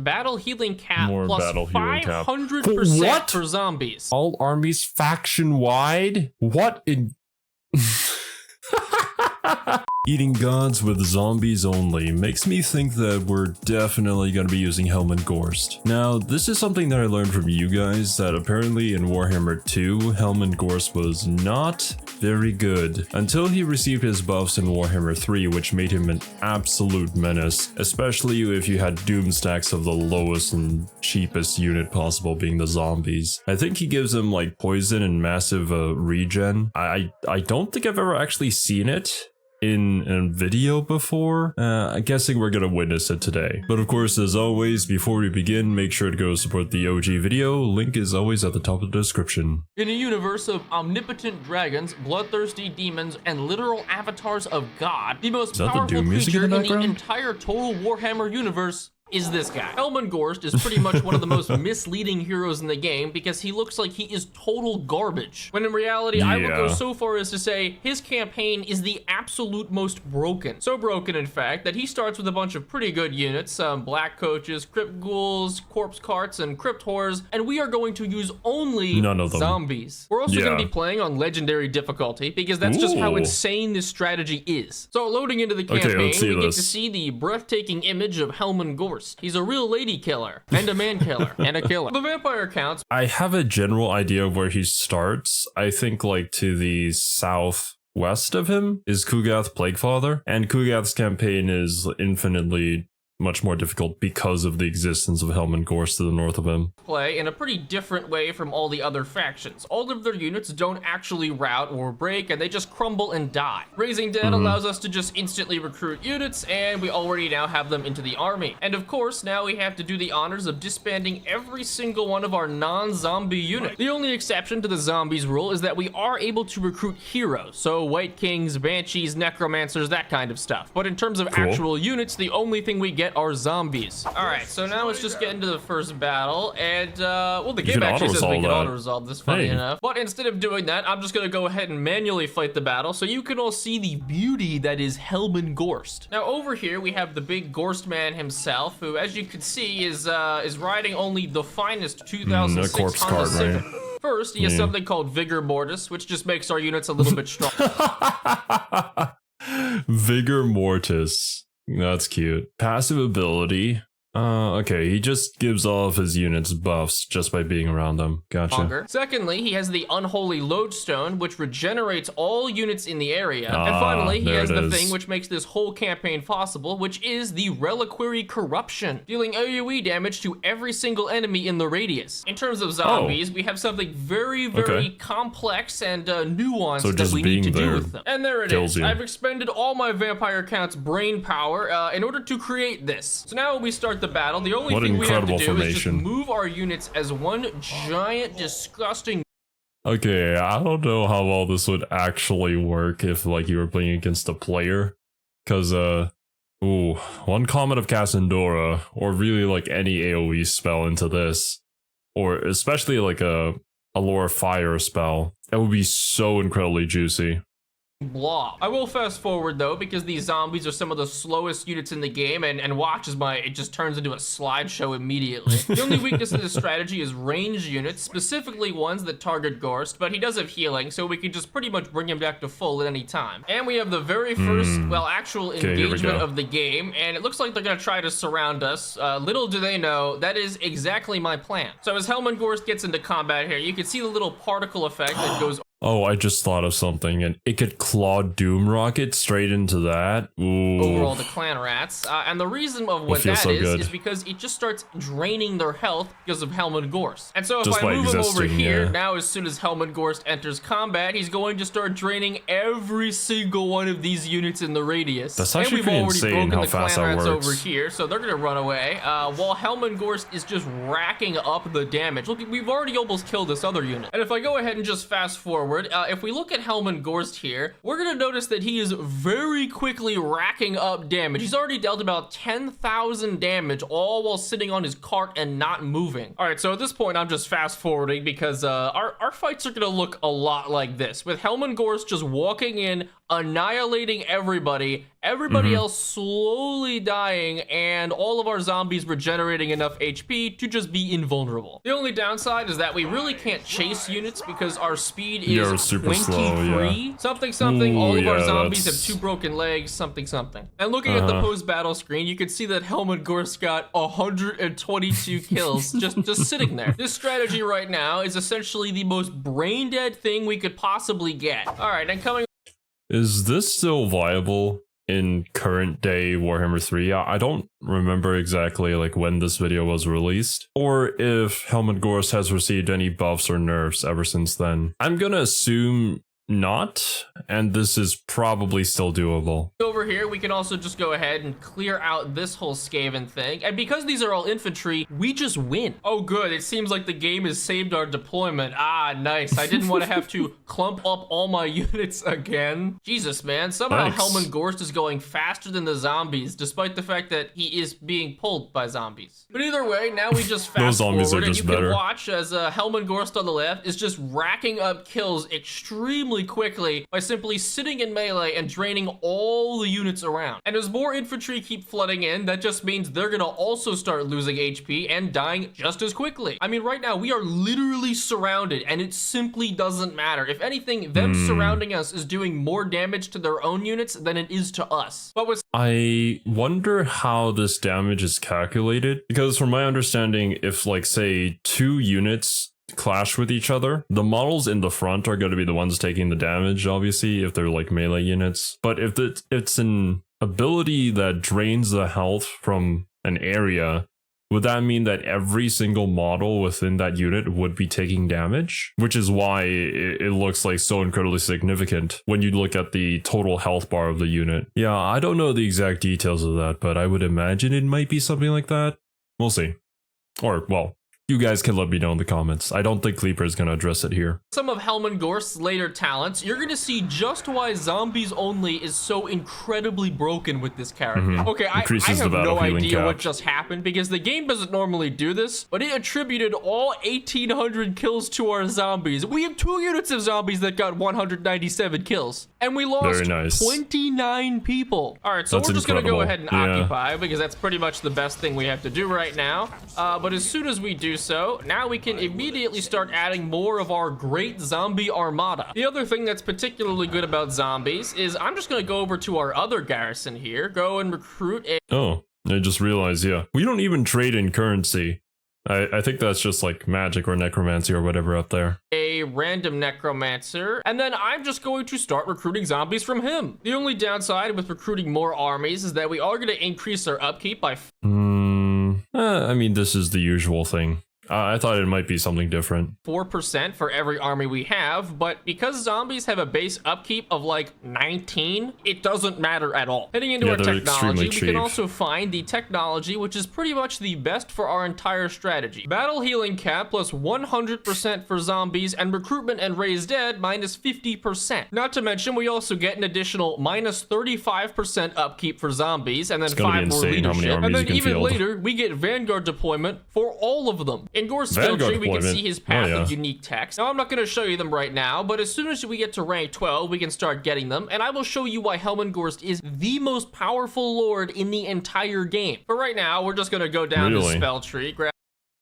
battle healing cap More plus battle healing cap. 500% What? for zombies. All armies faction wide? What in... Eating gods with zombies only makes me think that we're definitely going to be using Helman Gorst. Now, this is something that I learned from you guys, that apparently in Warhammer 2, Helman Gorst was not very good until he received his buffs in Warhammer 3, which made him an absolute menace, especially if you had doom stacks of the lowest and cheapest unit possible, being the zombies. I think he gives them like poison and massive regen. I don't think I've ever actually seen it in a video before. I'm guessing we're gonna witness it today. But of course, as always, before we begin, make sure to go support the OG video. Link is always at the top of the description. In a universe of omnipotent dragons, bloodthirsty demons, and literal avatars of God, the most powerful creature in the entire Total Warhammer universe is this guy. Helman Gorst is pretty much one of the most misleading heroes in the game because he looks like he is total garbage. When in reality, I would go so far as to say his campaign is the absolute most broken. So broken, in fact, that he starts with a bunch of pretty good units, some black coaches, crypt ghouls, corpse carts, and crypt whores, and we are going to use only zombies. We're also going to be playing on legendary difficulty because that's just how insane this strategy is. So loading into the campaign, we get to see the breathtaking image of Helman Gorst. He's a real lady killer, and a man killer, and a killer. The vampire counts. I have a general idea of where he starts. I think like to the southwest of him is Kugath Plaguefather, and Kugath's campaign is infinitely much more difficult because of the existence of Helman Gorst to the north of him. Play in a pretty different way from all the other factions. All of their units don't actually rout or break, and they just crumble and die. Raising Dead allows us to just instantly recruit units, and we already now have them into the army. And of course, now we have to do the honors of disbanding every single one of our non-zombie units. The only exception to the zombies rule is that we are able to recruit heroes, so White Kings, Banshees, Necromancers, that kind of stuff. But in terms of actual units, the only thing we get are zombies. All right, so now let's just get into the first battle, and well, the game actually says we can auto-resolve this, funny enough. But instead of doing that, I'm just gonna go ahead and manually fight the battle so you can all see the beauty that is Helman Gorst. Now over here we have the big Gorst man himself, who, as you can see, is riding only the finest 2006 corpse Honda cart, Civic. right? First, he has something called Vigor Mortis, which just makes our units a little bit stronger. Vigor Mortis. That's cute. Passive ability. Okay, he just gives all of his units buffs just by being around them. Gotcha. Secondly, he has the Unholy Lodestone, which regenerates all units in the area. And finally, he has the thing which makes this whole campaign possible, which is the Reliquary Corruption, dealing AoE damage to every single enemy in the radius. In terms of zombies, we have something very, very complex and nuanced that we need to do with them. And there it is. I've expended all my Vampire Count's brain power in order to create this. So now when we start the battle, the only thing we have to do is just move our units as one giant, disgusting... Okay, I don't know how well this would actually work if, like, you were playing against a player. Because, one comment of Cassandora, or really, like, any AoE spell into this, or especially, like, a Allure Fire spell, that would be so incredibly juicy. Blob. I will fast forward though, because these zombies are some of the slowest units in the game, and watch as it just turns into a slideshow immediately. The only weakness in this strategy is ranged units, specifically ones that target Gorst, but he does have healing, so we can just pretty much bring him back to full at any time. And we have the very first, actual engagement of the game, and it looks like they're gonna try to surround us. Little do they know, that is exactly my plan. So as Helman Gorst gets into combat here, you can see the little particle effect that goes... Oh, I just thought of something, and it could claw Doom Rocket straight into that. Ooh. Over all the clan rats. And the reason of what that is because it just starts draining their health because of Helman Gorst. And so if I move him over here, now as soon as Helman Gorst enters combat, he's going to start draining every single one of these units in the radius. That's actually pretty insane how fast that works. Over here, so they're gonna run away, while Helman Gorst is just racking up the damage. Look, we've already almost killed this other unit. And if I go ahead and just fast forward, if we look at Helman Gorst here, we're gonna notice that he is very quickly racking up damage. He's already dealt about 10,000 damage, all while sitting on his cart and not moving. All right, so at this point, I'm just fast forwarding because our fights are gonna look a lot like this, with Helman Gorst just walking in, annihilating everybody, everybody else slowly dying, and all of our zombies regenerating enough HP to just be invulnerable. The only downside is that we really can't chase units because our speed is super 23. slow, yeah. Something. All of our zombies that's... have 2 broken legs, something. And looking at the post-battle screen, you can see that Helmut Gorst got 122 kills just sitting there. This strategy right now is essentially the most brain-dead thing we could possibly get. All right, and coming... Is this still viable in current day Warhammer 3? I don't remember exactly like when this video was released, or if Helmut Gorst has received any buffs or nerfs ever since then. I'm gonna assume not, and this is probably still doable. Over here, we can also just go ahead and clear out this whole Skaven thing, and because these are all infantry, we just win. Oh good, it seems like the game has saved our deployment. Ah, nice. I didn't want to have to clump up all my units again. Jesus, man, somehow Helmut Gorst is going faster than the zombies, despite the fact that he is being pulled by zombies. But either way, now we just fast forward, and you can watch as Helmut Gorst on the left is just racking up kills extremely quickly by simply sitting in melee and draining all the units around. And as more infantry keep flooding in, that just means they're gonna also start losing HP and dying just as quickly. I mean, right now we are literally surrounded, and it simply doesn't matter. If anything, them surrounding us is doing more damage to their own units than it is to us. But with... I wonder how this damage is calculated, because from my understanding, if like say 2 units clash with each other, the models in the front are going to be the ones taking the damage, obviously, if they're like melee units. But if it's an ability that drains the health from an area, would that mean that every single model within that unit would be taking damage? Which is why it looks like so incredibly significant when you look at the total health bar of the unit. Yeah, I don't know the exact details of that, but I would imagine it might be something like that. We'll see. Or, well, you guys can let me know in the comments. I don't think Kleaper is going to address it here. Some of Helmut Gorst's later talents, you're going to see just why Zombies Only is so incredibly broken with this character. Okay, I have no idea what just happened because the game doesn't normally do this, but it attributed all 1,800 kills to our zombies. We have 2 units of zombies that got 197 kills, and we lost 29 people. All right, so we're just going to go ahead and occupy because that's pretty much the best thing we have to do right now. But as soon as we do so, now we can immediately start adding more of our great zombie armada. The other thing that's particularly good about zombies is I'm just gonna go over to our other garrison here, go and recruit a... Oh, I just realized, yeah. We don't even trade in currency. I think that's just like magic or necromancy or whatever up there. A random necromancer, and then I'm just going to start recruiting zombies from him. The only downside with recruiting more armies is that we are going to increase our upkeep by... I mean, this is the usual thing. I thought it might be something different. 4% for every army we have, but because zombies have a base upkeep of like 19, it doesn't matter at all. Heading into our technology, we can also find the technology, which is pretty much the best for our entire strategy. Battle healing cap plus 100% for zombies, and recruitment and raise dead minus 50%. Not to mention, we also get an additional minus 35% upkeep for zombies, and then 5 more leadership. And then even later, we get Vanguard deployment for all of them. In Gorst's skill tree, we can see his path of unique text. Now, I'm not going to show you them right now, but as soon as we get to rank 12, we can start getting them, and I will show you why Helmut Gorst is the most powerful lord in the entire game. But right now, we're just going to go down the spell tree. I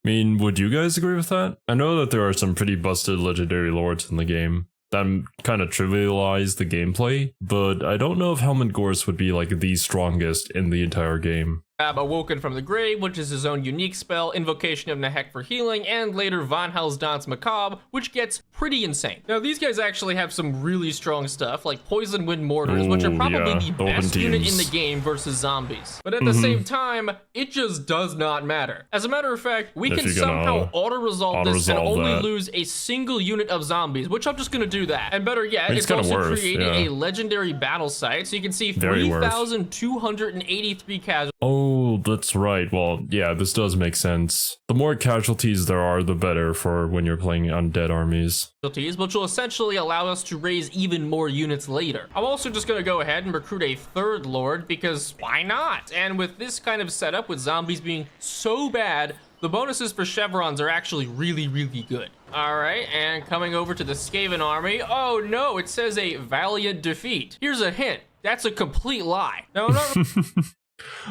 mean, would you guys agree with that? I know that there are some pretty busted legendary lords in the game that kind of trivialize the gameplay, but I don't know if Helmut Gorst would be like the strongest in the entire game. Awoken from the Grave, which is his own unique spell, Invocation of Nehek for healing, and later Von Hell's Dance Macabre, which gets pretty insane. Now, these guys actually have some really strong stuff, like Poison Wind Mortars, which are probably the best unit in the game versus zombies. But at the same time, it just does not matter. As a matter of fact, we can somehow auto-resolve this and only lose a single unit of zombies, which I'm just gonna do that. And better yet, it's also creating a legendary battle site, so you can see 3,283 casualties. Oh, that's right. Well, yeah, this does make sense. The more casualties there are, the better for when you're playing undead armies. Which will essentially allow us to raise even more units later. I'm also just going to go ahead and recruit a 3rd lord because why not? And with this kind of setup, with zombies being so bad, The bonuses for chevrons are actually really, really good. All right, and coming over to the Skaven army. Oh no, it says a valiant defeat. Here's a hint. That's a complete lie. No, I'm not.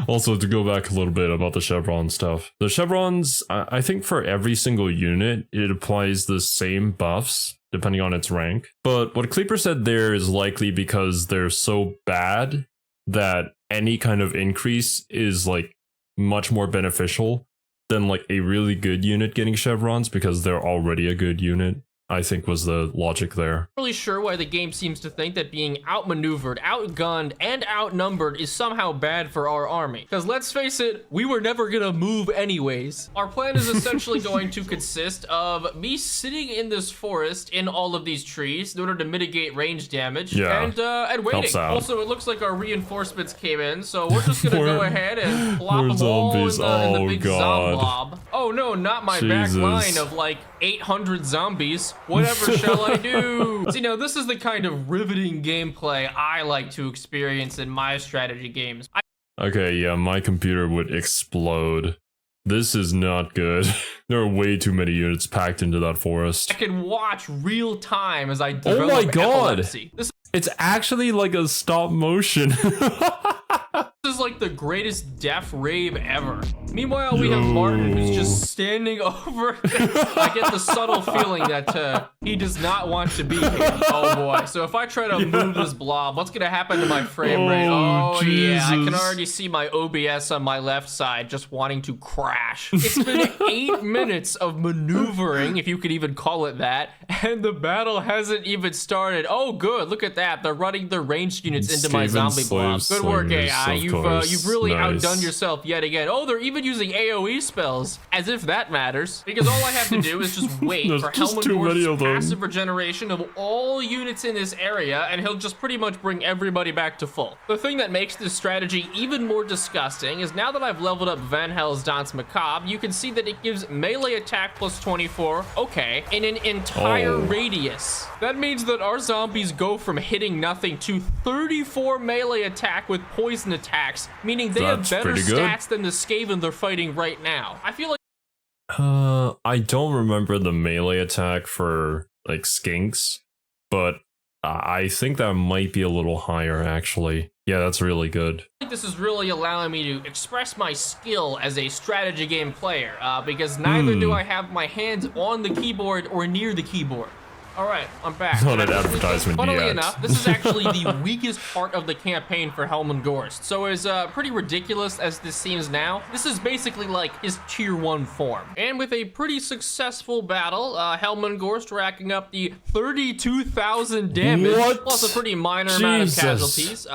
Also, to go back a little bit about the chevron stuff. The chevrons, I think for every single unit, it applies the same buffs, depending on its rank. But what Kleaper said there is likely because they're so bad that any kind of increase is like much more beneficial than like a really good unit getting chevrons because they're already a good unit. I think was the logic there. Really sure why the game seems to think that being outmaneuvered, outgunned, and outnumbered is somehow bad for our army. Because let's face it, we were never gonna move anyways. Our plan is essentially going to consist of me sitting in this forest in all of these trees in order to mitigate range damage and waiting. Also, it looks like our reinforcements came in, so we're just gonna go ahead and plop them all in the big zomblob. Oh no, not my back line of like 800 zombies. Whatever shall I do? See, now this is the kind of riveting gameplay I like to experience in my strategy games. Okay, yeah, my computer would explode. This is not good. There are way too many units packed into that forest. I can watch real time as I develop epilepsy. It's actually like a stop motion. This is like the greatest death rave ever. Meanwhile, we have Martin, who's just standing over. I get the subtle feeling that he does not want to be here. Oh boy. So if I try to move this blob, what's gonna happen to my frame rate? Oh yeah, I can already see my OBS on my left side just wanting to crash. It's been 8 minutes of maneuvering, if you could even call it that, and the battle hasn't even started. Oh good, look at that. They're running their ranged units into my zombie blob. Good work, AI. You've really outdone yourself yet again. Oh, they're even using AoE spells, as if that matters. Because all I have to do is just wait for Helmengorst's passive regeneration of all units in this area, and he'll just pretty much bring everybody back to full. The thing that makes this strategy even more disgusting is now that I've leveled up Van Hel's Danse Macabre, you can see that it gives melee attack plus 24, okay, in an entire radius. That means that our zombies go from hitting nothing to 34 melee attack with poison attacks, meaning they have better stats than the Skaven they're fighting right now. I feel like I don't remember the melee attack for like skinks, but I think that might be a little higher actually. Yeah, that's really good. I think this is really allowing me to express my skill as a strategy game player, because neither do I have my hands on the keyboard or near the keyboard. All right, I'm back. Not an advertisement yet. Funnily enough, this is actually the weakest part of the campaign for Helmengorst. So as pretty ridiculous as this seems now, this is basically like his tier 1 form. And with a pretty successful battle, Helmengorst racking up the 32,000 damage, plus a pretty minor amount of casualties,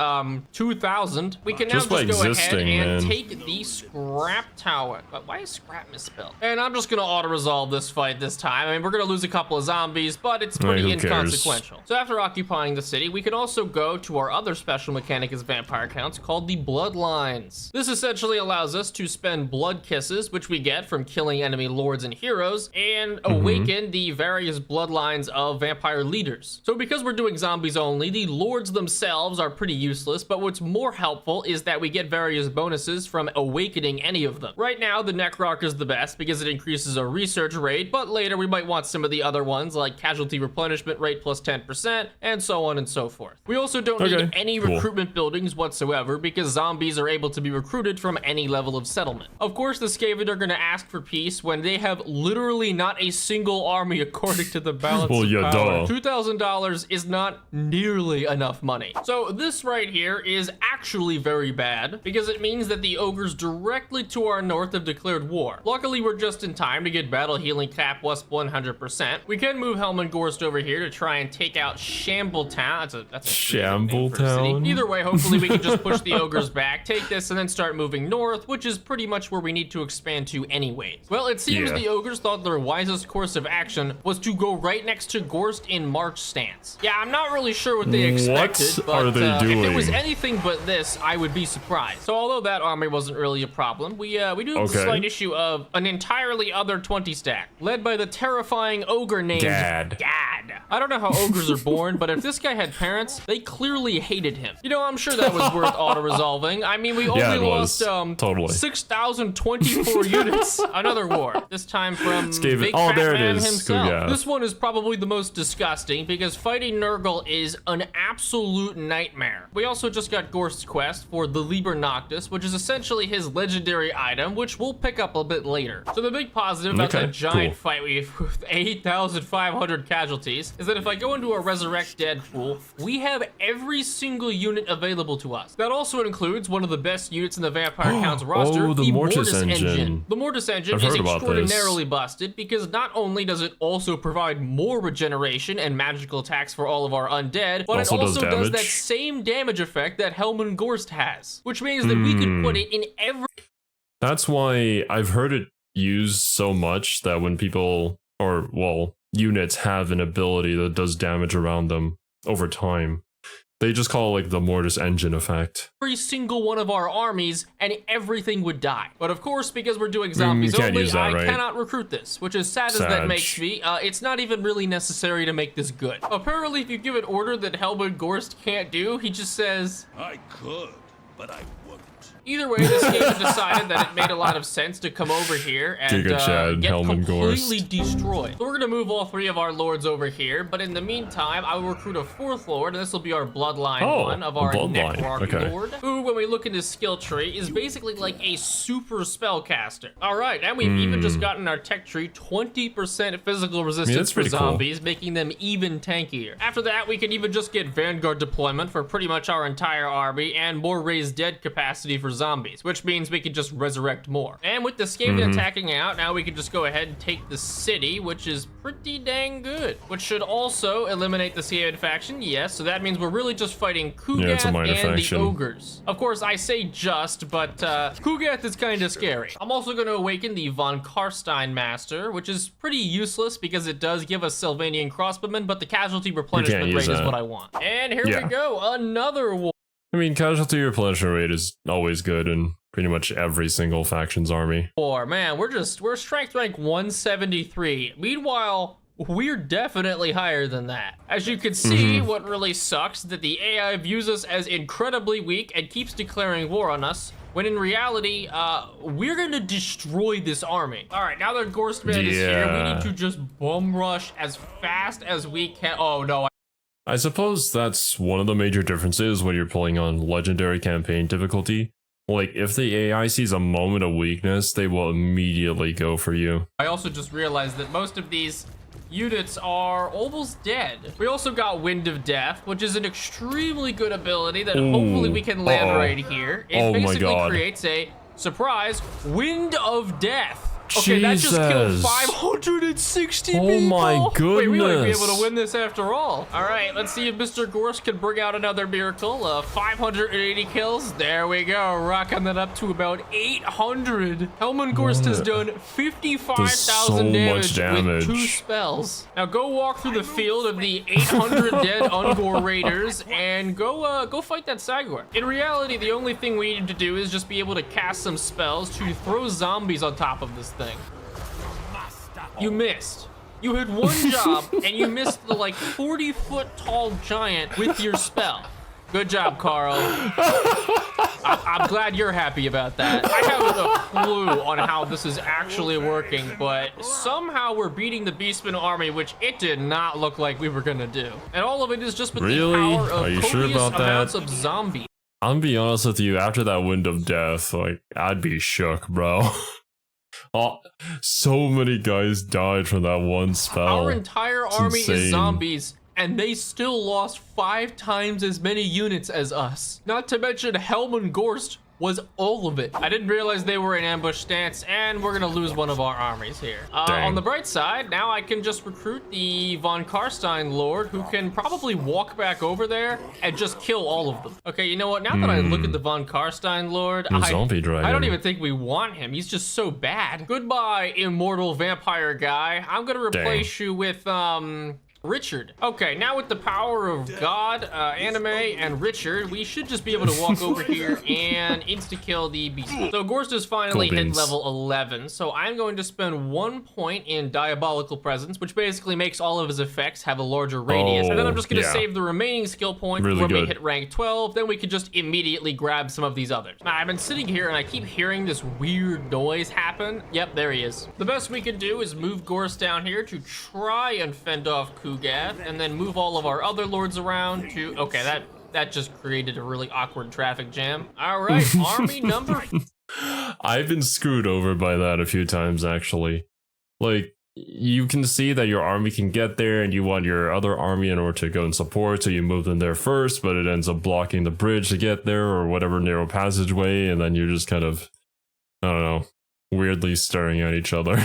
2,000. We can now just go ahead and take the scrap tower. But why is scrap misspelled? And I'm just gonna auto-resolve this fight this time. I mean, we're gonna lose a couple of zombies, but it's pretty inconsequential. So after occupying the city, we can also go to our other special mechanic as vampire counts called the Bloodlines. This essentially allows us to spend blood kisses, which we get from killing enemy lords and heroes, and awaken the various bloodlines of vampire leaders. So because we're doing zombies only, the lords themselves are pretty useless, but what's more helpful is that we get various bonuses from awakening any of them. Right now, the Necroc is the best because it increases our research rate, but later we might want some of the other ones like casualty replenishment rate plus 10%, and so on and so forth. We also don't need any recruitment buildings whatsoever because zombies are able to be recruited from any level of settlement. Of course, the Skaven are going to ask for peace when they have literally not a single army according to the balance of power. $2,000 is not nearly enough money. So this right here is actually very bad because it means that the ogres directly to our north have declared war. Luckily, we're just in time to get battle healing cap plus 100%. We can move Helmengorst over here to try and take out Shambletown. That's a Shambletown. Either way, hopefully we can just push the ogres back, take this, and then start moving north, which is pretty much where we need to expand to anyways. Well, it seems the ogres thought their wisest course of action was to go right next to Gorst in march stance. Yeah, I'm not really sure what they expected, but if it was anything but this, I would be surprised. So although that army wasn't really a problem, we do have a slight issue of an entirely other 20 stack, led by the terrifying ogre named Gad. bad. I don't know how ogres are born, but if this guy had parents, they clearly hated him. You know, I'm sure that was worth auto-resolving. I mean, we only lost totally 6,024 units. Another war, this time from Big Fat Man himself. Kuga. This one is probably the most disgusting because fighting Nurgle is an absolute nightmare. We also just got Gorst's quest for the Liber Noctis, which is essentially his legendary item, which we'll pick up a bit later. So the big positive about that giant fight with 8,500 casualties is that if I go into a Resurrect Dead pool, we have every single unit available to us. That also includes one of the best units in the Vampire Count's roster, the Mortis Engine. The Mortis Engine is extraordinarily busted because not only does it also provide more regeneration and magical attacks for all of our undead, but it also does that same damage effect that Helman Gorst has, which means that we could put it in every... That's why I've heard it used so much that when people, or well, units have an ability that does damage around them over time, they just call it like the Mortis Engine effect. Every single one of our armies and everything would die. But of course, because we're doing zombies only, I cannot recruit this, which is sad as that makes me. It's not even really necessary to make this good. Apparently, if you give an order that Helman Gorst can't do, he just says, I could, but I wouldn't. Either way, this game decided that it made a lot of sense to come over here and get completely destroyed. So we're gonna move all three of our lords over here, but in the meantime, I will recruit a fourth lord, and this will be our bloodline one of our Necrarch lord, who, when we look in his skill tree, is basically like a super spellcaster. All right, and we've even just gotten our tech tree 20% physical resistance for zombies, making them even tankier. After that, we can even just get Vanguard deployment for pretty much our entire army and more raised dead capacity for zombies, which means we can just resurrect more. And with the Skaven attacking out, now we can just go ahead and take the city, which is pretty dang good. Which should also eliminate the Skaven faction, yes, so that means we're really just fighting Kugath and the ogres. Of course, I say just, but Kugath is kind of scary. I'm also going to awaken the Von Karstein Master, which is pretty useless because it does give us Sylvanian crossbowmen, but the casualty replenishment rate is what I want. And here we go, another war. I mean, casualty replenishment rate is always good in pretty much every single faction's army. Man, we're strength rank 173. Meanwhile, we're definitely higher than that. As you can see, what really sucks is that the AI views us as incredibly weak and keeps declaring war on us, when in reality, we're gonna destroy this army. All right, now that Gorstman is here, we need to just bum rush as fast as we can. Oh no. I suppose that's one of the major differences when you're playing on legendary campaign difficulty. Like, if the AI sees a moment of weakness, they will immediately go for you. I also just realized that most of these units are almost dead. We also got Wind of Death, which is an extremely good ability that hopefully we can land right here. It basically creates a surprise Wind of Death. Okay, that just killed 560 people. Oh my goodness. Wait, we might be able to win this after all. All right, let's see if Mr. Gorst can bring out another miracle. 580 kills. There we go, rocking that up to about 800. Helman Gorst has done 55,000 damage with 2 spells. Now go walk through the field of the 800 dead Ungor Raiders and go fight that Sagor. In reality, the only thing we need to do is just be able to cast some spells to throw zombies on top of this thing. You missed. You had one job and you missed the like 40-foot tall giant with your spell. Good job, Carl. I'm glad you're happy about that. I haven't a clue on how this is actually working, but somehow we're beating the Beastman army, which it did not look like we were gonna do. And all of it is just with the power of copious amounts of zombies. I'm gonna be honest with you, after that Wind of Death, like, I'd be shook, bro. Oh, so many guys died from that one spell. Our entire army is zombies, and they still lost 5 times as many units as us. Not to mention Helman Gorst was all of it. I didn't realize they were in ambush stance, and we're gonna lose one of our armies here. On the bright side, now I can just recruit the Von Karstein Lord, who can probably walk back over there and just kill all of them. Okay, you know what? Now that I look at the Von Karstein Lord, I don't even think we want him. He's just so bad. Goodbye, immortal vampire guy. I'm gonna replace you with, Richard. Okay, now with the power of God, anime, and Richard, we should just be able to walk over here and insta-kill the beast. So Gorst is finally hit level 11, so I'm going to spend 1 point in Diabolical Presence, which basically makes all of his effects have a larger radius, and then I'm just going to save the remaining skill points when we hit rank 12, then we could just immediately grab some of these others. Now, I've been sitting here and I keep hearing this weird noise happen. Yep, there he is. The best we can do is move Gorst down here to try and fend off Kugath, and then move all of our other lords around to... Okay, that just created a really awkward traffic jam. All right, army number... I've been screwed over by that a few times, actually. Like, you can see that your army can get there, and you want your other army in order to go and support, so you move them there first, but it ends up blocking the bridge to get there, or whatever narrow passageway, and then you're just kind of, I don't know, weirdly staring at each other.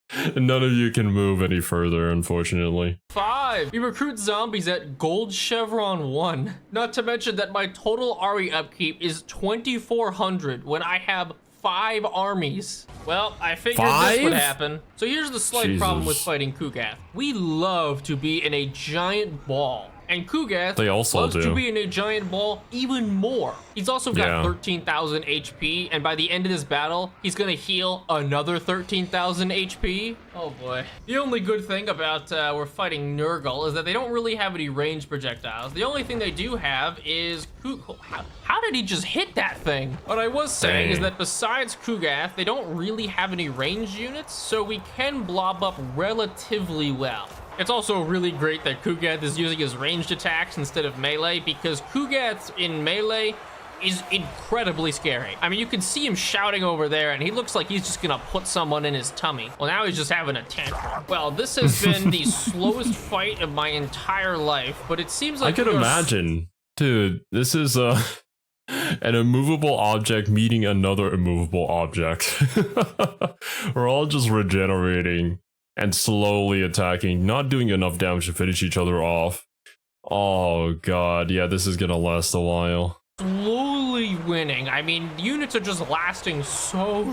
And none of you can move any further, unfortunately. 5. We recruit zombies at Gold Chevron 1. Not to mention that my total army upkeep is 2,400 when I have 5 armies. Well, I figured this would happen. So here's the slight problem with fighting Kugath. We love to be in a giant ball. And Kugath loves to be in a giant ball even more. He's also got 13,000 HP, and by the end of this battle, he's gonna heal another 13,000 HP. Oh boy. The only good thing about we're fighting Nurgle is that they don't really have any ranged projectiles. The only thing they do have is how did he just hit that thing? What I was saying is that besides Kugath, they don't really have any ranged units, so we can blob up relatively well. It's also really great that Kugath is using his ranged attacks instead of melee, because Kugath in melee is incredibly scary. I mean, you can see him shouting over there, and he looks like he's just gonna put someone in his tummy. Well, now he's just having a tantrum. Well, this has been the slowest fight of my entire life, but it seems like— I could imagine. Dude, this is an immovable object meeting another immovable object. We're all just regenerating and slowly attacking, not doing enough damage to finish each other off. Oh god, yeah, this is gonna last a while. Slowly winning. I mean, units are just lasting so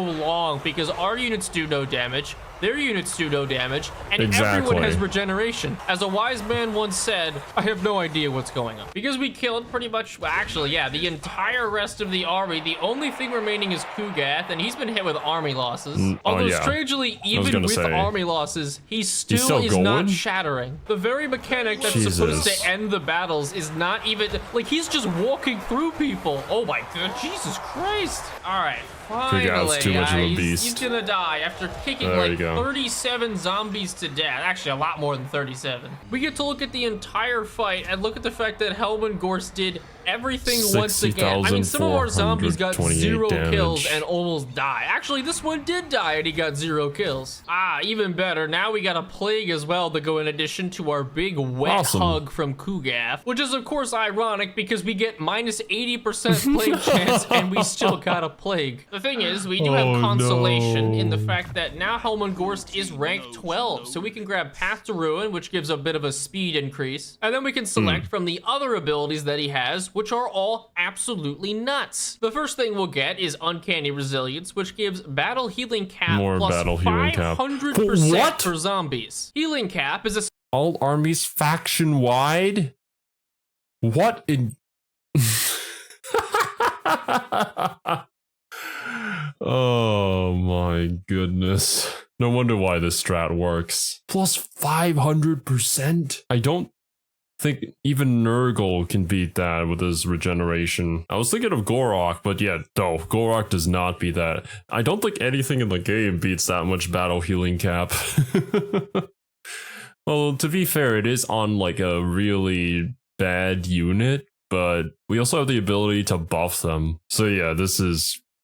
long because our units do no damage, their units do no damage, and everyone has regeneration. As a wise man once said, I have no idea what's going on. Because we killed pretty much, well, actually, yeah, the entire rest of the army. The only thing remaining is Kugath, and he's been hit with army losses. Although strangely, even with army losses, he still is not shattering. The very mechanic that's supposed to end the battles is not even, like, he's just walking through people. Oh my god, Jesus Christ. All right. Finally, too much of a beast. He's gonna die after kicking like 37 zombies to death. Actually, a lot more than 37. We get to look at the entire fight and look at the fact that Helman Gorst did everything once again. I mean, some of our zombies got 0 kills and almost died. Actually, this one did die and he got 0 kills. Ah, even better. Now we got a plague as well to go in addition to our big wet hug from Kugath, which is of course ironic because we get minus 80% plague chance and we still got a plague. The thing is, we do have consolation in the fact that now Helman Gorst is rank 12, so we can grab Path to Ruin, which gives a bit of a speed increase, and then we can select from the other abilities that he has, which are all absolutely nuts. The first thing we'll get is Uncanny Resilience, which gives Battle Healing Cap plus 500% for zombies. Healing Cap is a— all armies faction-wide? What in... Oh my goodness. No wonder why this strat works. Plus 500%? I don't think even Nurgle can beat that with his regeneration. I was thinking of Gorok, but yeah, no, Gorok does not beat that. I don't think anything in the game beats that much battle healing cap. Well, to be fair, it is on like a really bad unit, but we also have the ability to buff them. So yeah,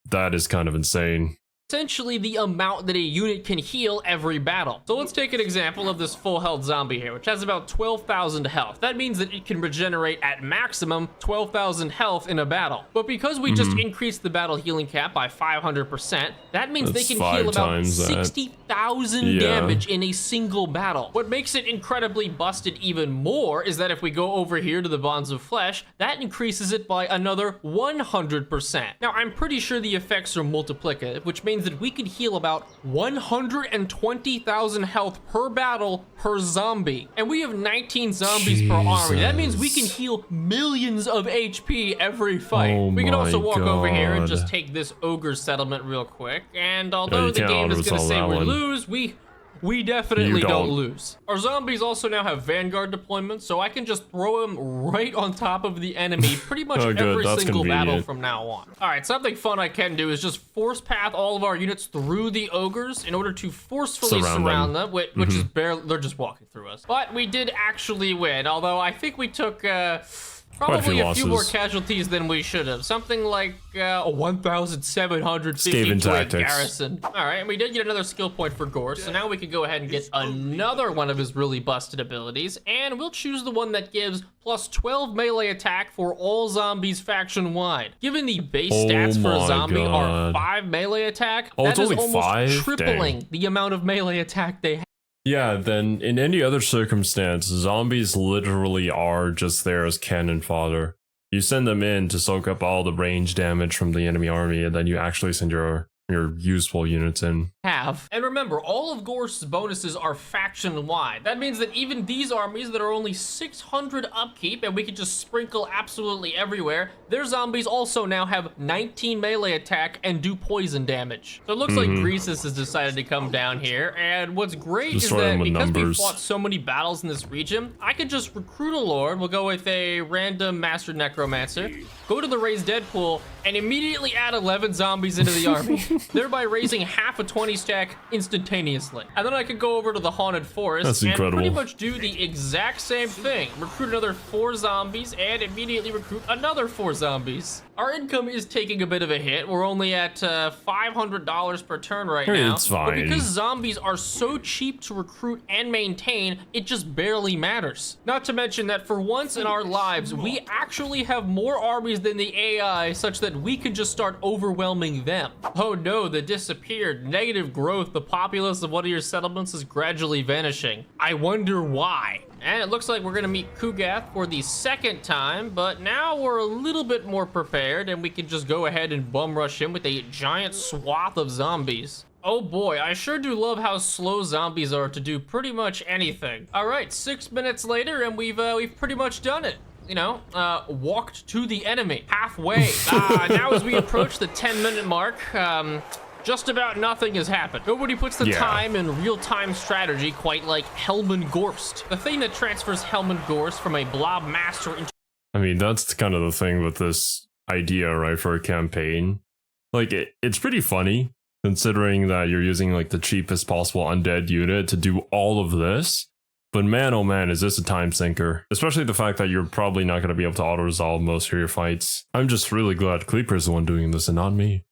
that is kind of insane. Essentially the amount that a unit can heal every battle. So let's take an example of this full health zombie here, which has about 12,000 health. That means that it can regenerate at maximum 12,000 health in a battle. But because we just increased the battle healing cap by 500%, that means they can heal about 60,000 damage in a single battle. What makes it incredibly busted even more is that if we go over here to the Bonds of Flesh, that increases it by another 100%. Now, I'm pretty sure the effects are multiplicative, which means means that we could heal about 120,000 health per battle per zombie. And we have 19 zombies per army. That means we can heal millions of HP every fight. Oh we can also walk over here and God. just take this ogre settlement real quick. And although you the can't game is gonna auto-resolve say that we one. lose, we definitely You don't don't. lose. Our zombies also now have Vanguard deployments, so I can just throw them right on top of the enemy pretty much Oh, good. every That's single battle convenient. from now on. All right, something fun I can do is just force path all of our units through the ogres in order to forcefully surround them, which is barely, they're just walking through us. But we did actually win, although I think we took probably a few more losses. casualties than we should have. Something like 1,750 Skaven to a tactics. garrison. All right, and we did get another skill point for Gore, so now we can go ahead and get another one of his really busted abilities, and we'll choose the one that gives plus 12 melee attack for all zombies faction-wide. Given the base stats for a my zombie are God. 5 melee attack, Oh, that it's is only almost 5? tripling Dang. the amount of melee attack they have. Yeah, then in any other circumstance, zombies literally are just there as cannon fodder. You send them in to soak up all the range damage from the enemy army, and then you actually send your useful units in. And remember, all of Gorst's bonuses are faction-wide. That means that even these armies that are only 600 upkeep, and we can just sprinkle absolutely everywhere, their zombies also now have 19 melee attack and do poison damage. So it looks like Greasus has decided to come down here, and what's great Destroy is that them with because we numbers. fought so many battles in this region, I could just recruit a lord, we'll go with a random master necromancer, go to the raised dead pool, and immediately add 11 zombies into the army, thereby raising half a 20 stack instantaneously. And then I could go over to the haunted forest That's and incredible. pretty much do the exact same thing. Recruit another 4 zombies and immediately recruit another 4 zombies. Our income is taking a bit of a hit. We're only at $500 per turn right now. It's But fine. because zombies are so cheap to recruit and maintain, it just barely matters. Not to mention that for once in our lives, we actually have more armies than the AI such that we can just start overwhelming them. Oh no, the disappeared. Negative growth. The populace of one of your settlements is gradually vanishing. I wonder why. And it looks like we're gonna meet Kugath for the second time, but now we're a little bit more prepared and we can just go ahead and bum rush him with a giant swath of zombies. Oh boy, I sure do love how slow zombies are to do pretty much anything. All right, 6 minutes later and we've pretty much done it. You know, walked to the enemy halfway. Now as we approach the 10-minute mark, just about nothing has happened. Nobody puts the time in real-time strategy quite like Helman Gorst. The thing that transfers Helman Gorst from a blob master into I mean, that's kind of the thing with this idea, right, for a campaign. Like, it's pretty funny, considering that you're using, like, the cheapest possible undead unit to do all of this. But man, oh man, is this a time sinker. Especially the fact that you're probably not going to be able to auto-resolve most of your fights. I'm just really glad Kleaper's the one doing this and not me.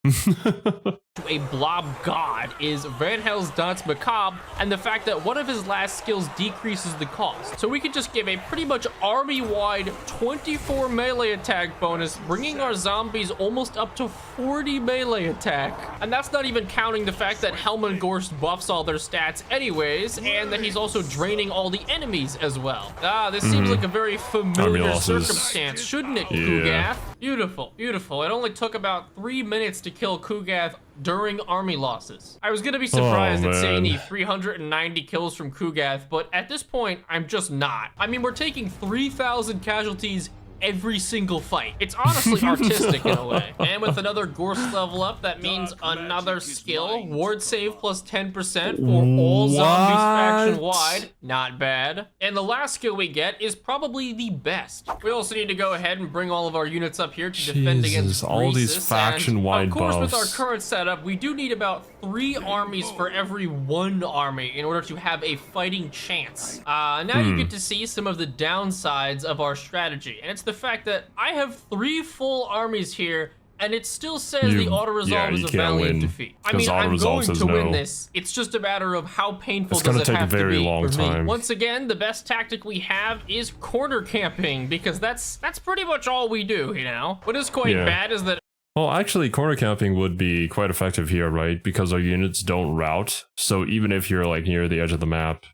a blob god is Van Hel's Dance Macabre, and the fact that one of his last skills decreases the cost. So we could just give a pretty much army-wide 24 melee attack bonus, bringing our zombies almost up to 40 melee attack. And that's not even counting the fact that Helman Gorst buffs all their stats anyways, and that he's also draining all the enemies as well. This seems like a very familiar losses. circumstance, shouldn't it, Yeah. Kugath? Beautiful, beautiful. It only took about 3 minutes to kill Kugath during army losses. I was gonna be surprised at seeing the 390 kills from Kugath, but at this point, I'm just not. I mean, we're taking 3,000 casualties every single fight. It's honestly artistic in a way. And with another Gorst level up, that means another skill. Ward save plus 10% for all zombies faction-wide. Not bad. And the last skill we get is probably the best. We also need to go ahead and bring all of our units up here to defend against all these Greasus. faction-wide And of course, with our buffs. current setup, we do need about 3 armies for every 1 army in order to have a fighting chance. Now you get to see some of the downsides of our strategy, and it's the fact that I have 3 full armies here, and it still says the auto-resolve is you a can't valiant win, defeat. I 'cause mean, I'm auto-resolve going says to win no. this. It's just a matter of how painful It's does gonna it take a have very to be long for me. time. Once again, the best tactic we have is corner camping, because that's pretty much all we do, you know? What is quite bad is that Well, actually, corner camping would be quite effective here, right? Because our units don't route, so even if you're like near the edge of the map,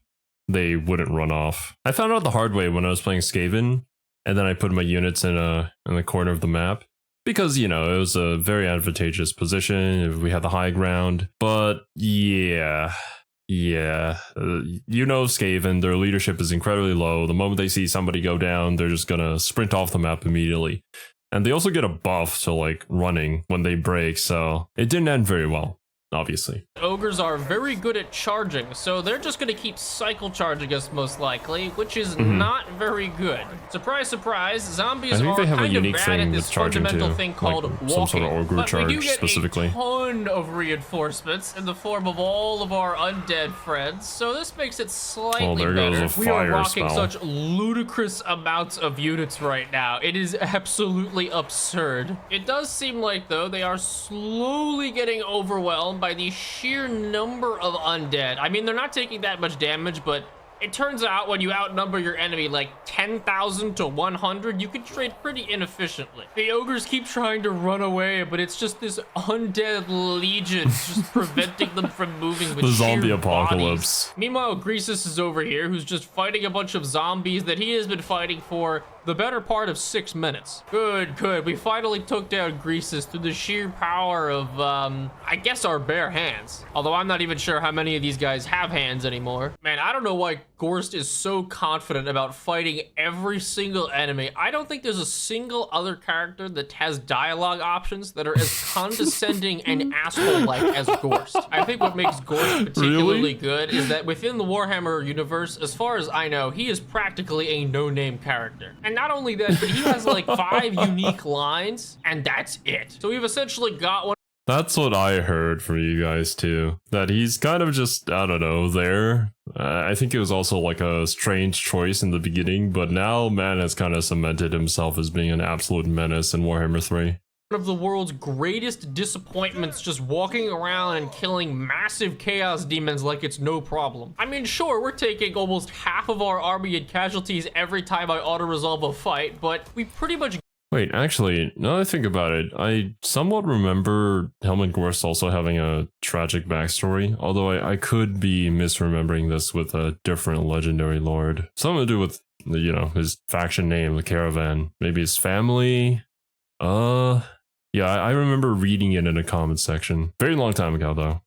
they wouldn't run off. I found out the hard way when I was playing Skaven, and then I put my units in the corner of the map. because, you know, it was a very advantageous position if we had the high ground. But yeah, you know, Skaven, their leadership is incredibly low. The moment they see somebody go down, they're just gonna sprint off the map immediately. And they also get a buff to like running when they break, so it didn't end very well, obviously. Ogres are very good at charging, so they're just going to keep cycle charging us most likely, which is not very good. Surprise, surprise, zombies are they have a kind of unique bad thing at with this charging fundamental too, thing called like walking. some sort of ogre But charge we do get specifically. a ton of reinforcements in the form of all of our undead friends, so this makes it slightly there better. goes a We are fire rocking spell. such ludicrous amounts of units right now. It is absolutely absurd. It does seem like, though, they are slowly getting overwhelmed by the sheer number of undead. I mean, they're not taking that much damage, but it turns out when you outnumber your enemy like 10,000 to 100, you can trade pretty inefficiently. The ogres keep trying to run away, but it's just this undead legion just preventing them from moving with The zombie sheer apocalypse. bodies. Meanwhile, Greasus is over here, who's just fighting a bunch of zombies that he has been fighting for the better part of 6 minutes. Good. We finally took down Greasus through the sheer power of, I guess our bare hands. Although I'm not even sure how many of these guys have hands anymore. Man, I don't know why Gorst is so confident about fighting every single enemy. I don't think there's a single other character that has dialogue options that are as condescending and asshole-like as Gorst. I think what makes Gorst particularly good is that within the Warhammer universe, as far as I know, he is practically a no-name character. And not only that, but he has like 5 unique lines, and that's it. So we've essentially got one. That's what I heard from you guys too. That he's kind of just, I don't know, there. I think it was also like a strange choice in the beginning, but now man has kind of cemented himself as being an absolute menace in Warhammer 3. One of the world's greatest disappointments, just walking around and killing massive chaos demons like it's no problem. I mean, sure, we're taking almost half of our army in casualties every time I auto-resolve a fight, but we pretty much... Wait, actually, now that I think about it, I somewhat remember Helmut Gorst also having a tragic backstory, although I could be misremembering this with a different legendary lord. Something to do with, you know, his faction name, the Caravan. Maybe his family? Yeah, I remember reading it in a comment section. Very long time ago, though.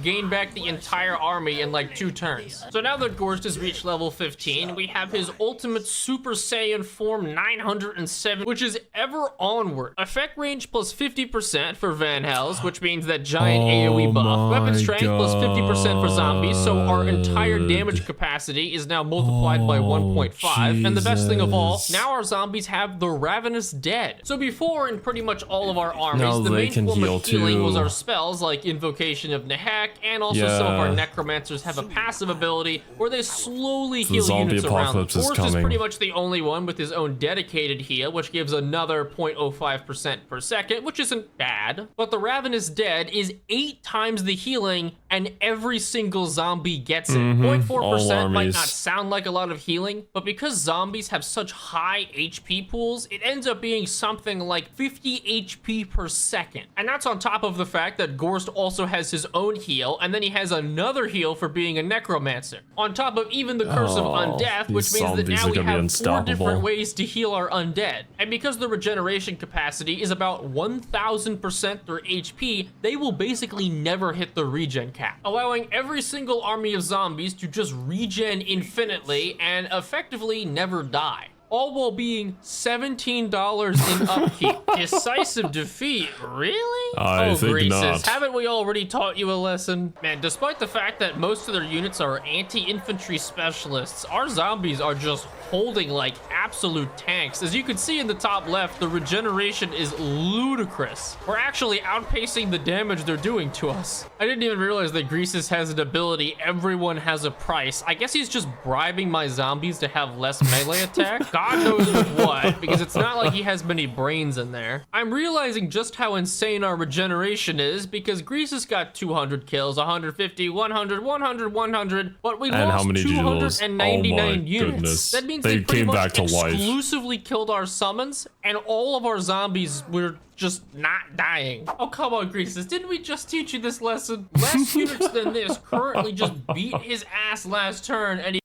gain back the entire army in like 2 turns. So now that Gorst has reached level 15, we have his ultimate Super Saiyan form 907, which is ever onward. Effect range plus 50% for Van Hels, which means that giant AoE buff. Weapon strength plus 50% for zombies, so our entire damage capacity is now multiplied by 1.5. And the best thing of all, now our zombies have the Ravenous Dead. So before, in pretty much all of our armies, the main form of healing was our spells like Invocation of Nehek, and also some of our necromancers have a passive ability where they slowly heal units around them. Gorst is pretty much the only one with his own dedicated heal, which gives another 0.05% per second, which isn't bad. But the Ravenous Dead is 8 times the healing, and every single zombie gets it. 0.4% might not sound like a lot of healing, but because zombies have such high HP pools, it ends up being something like 50 HP per second. And that's on top of the fact that Gorst also has his own heal, and then he has another heal for being a necromancer. On top of even the Curse of Undeath, which means that now we have 4 different ways to heal our undead. And because the regeneration capacity is about 1000% their HP, they will basically never hit the regen cap, allowing every single army of zombies to just regen infinitely and effectively never die. All while being $17 in upkeep. Decisive defeat, really? I think not. Haven't we already taught you a lesson? Man, despite the fact that most of their units are anti-infantry specialists, our zombies are just holding like absolute tanks. As you can see in the top left, the regeneration is ludicrous. We're actually outpacing the damage they're doing to us. I didn't even realize that Greasus has an ability, everyone has a price. I guess he's just bribing my zombies to have less melee attack. God knows with what, because it's not like he has many brains in there. I'm realizing just how insane our regeneration is, because Greasus got 200 kills, 150, 100, 100, 100, but we lost 299 units. That means they pretty much exclusively killed our summons, and all of our zombies were just not dying. Oh, come on, Greasus. Didn't we just teach you this lesson? Less units than this currently just beat his ass last turn, and he...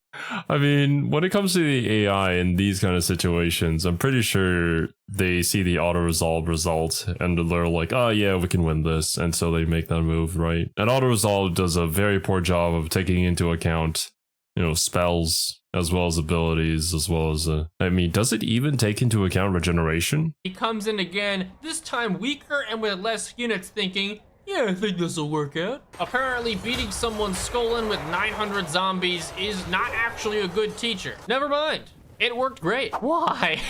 I mean, when it comes to the AI in these kind of situations, I'm pretty sure they see the auto-resolve result and they're like, oh yeah, we can win this. And so they make that move, right? And auto-resolve does a very poor job of taking into account, you know, spells as well as abilities, as well as, I mean, does it even take into account regeneration? He comes in again, this time weaker and with less units, thinking, yeah, I think this'll work out. Apparently, beating someone's skull in with 900 zombies is not actually a good teacher. Never mind. It worked great. Why?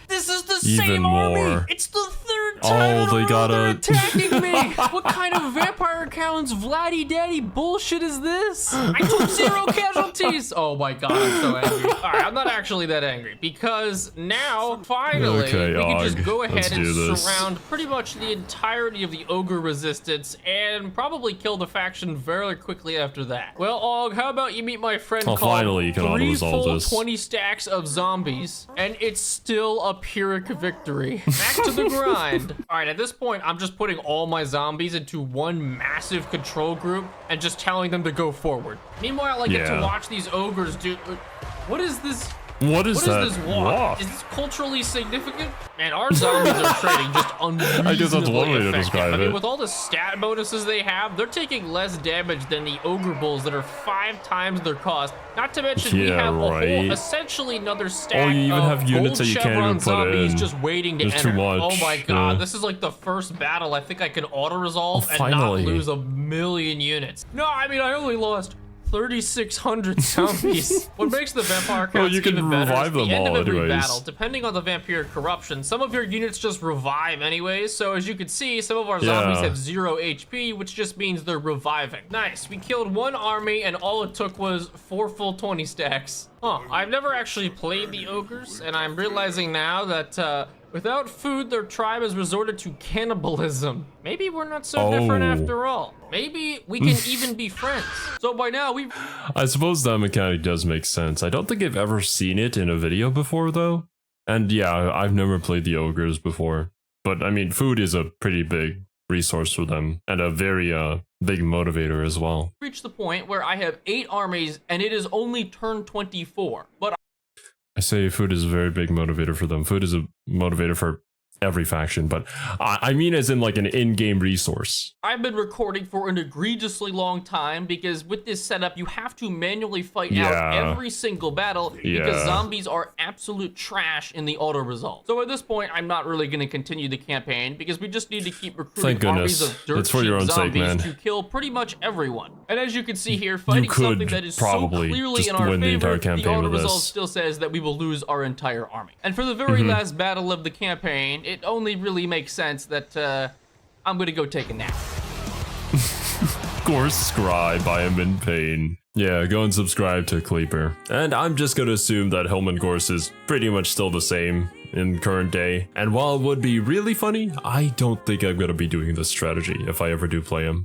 This is the Even same more. army. It's the third time they in a row gotta- they're attacking me. What kind of vampire counts Vladdy Daddy bullshit is this? I took 0 casualties. Oh my god, I'm so angry. All right, I'm not actually that angry because now, finally, Okay, we can just Og, go let's ahead and do this. surround pretty much the entirety of the ogre resistance and probably kill the faction very quickly after that. Well, Og, how about you meet my friend Oh, called finally you can 3 auto-resolve full this. 20 stacks of zombies, and it's still a Pyrrhic victory. Back to the grind. All right, at this point, I'm just putting all my zombies into one massive control group and just telling them to go forward. Meanwhile, I get to Yeah. watch these ogres do... What is this? What is that? This walk? Is this culturally significant? Man, our zombies are trading just unreasonably I guess that's one way to effective. describe I mean, it. with all the stat bonuses they have, they're taking less damage than the ogre bulls that are 5 times their cost. Not to mention we Yeah, have a whole, right. essentially another stack you even of have units gold that you can't chevron even put zombies in. just waiting to There's enter. too much, Oh my god, yeah. this is like the first battle I think I can auto-resolve and finally. not lose a million units. No, I mean, I only lost 3,600 zombies. What makes the vampire counts Well, you can even better revive is the them end all of every anyways. battle, depending on the vampire corruption, some of your units just revive anyways. So as you can see, some of our zombies Yeah. have 0 HP, which just means they're reviving. Nice. We killed 1 army, and all it took was 4 full 20 stacks. Huh. I've never actually played the ogres, and I'm realizing now that without food, their tribe has resorted to cannibalism. Maybe we're not so different Oh. after all. Maybe we can even be friends. So by now, we've... I suppose that mechanic does make sense. I don't think I've ever seen it in a video before, though. And yeah, I've never played the ogres before. But I mean, food is a pretty big resource for them, and a very big motivator as well. reached the point where I have 8 armies, and it is only turn 24. But I say food is a very big motivator for them. Food is a motivator for every faction, but I mean as in like an in-game resource. I've been recording for an egregiously long time because with this setup, you have to manually fight Yeah. out every single battle because Yeah. zombies are absolute trash in the auto-resolve. So at this point, I'm not really going to continue the campaign because we just need to keep recruiting Thank armies goodness. of dirt It's for cheap your own sake, zombies man. to kill pretty much everyone. And as you can see here, fighting could something that is so probably clearly just in our win the favor, entire campaign with auto-resolve this. still says that we will lose our entire army. And for the very last battle of the campaign, it only really makes sense that I'm gonna go take a nap. Course scribe, I am in pain. Yeah, go and subscribe to Kleaper. And I'm just gonna assume that Helman Gorse is pretty much still the same in current day. And while it would be really funny, I don't think I'm gonna be doing this strategy if I ever do play him.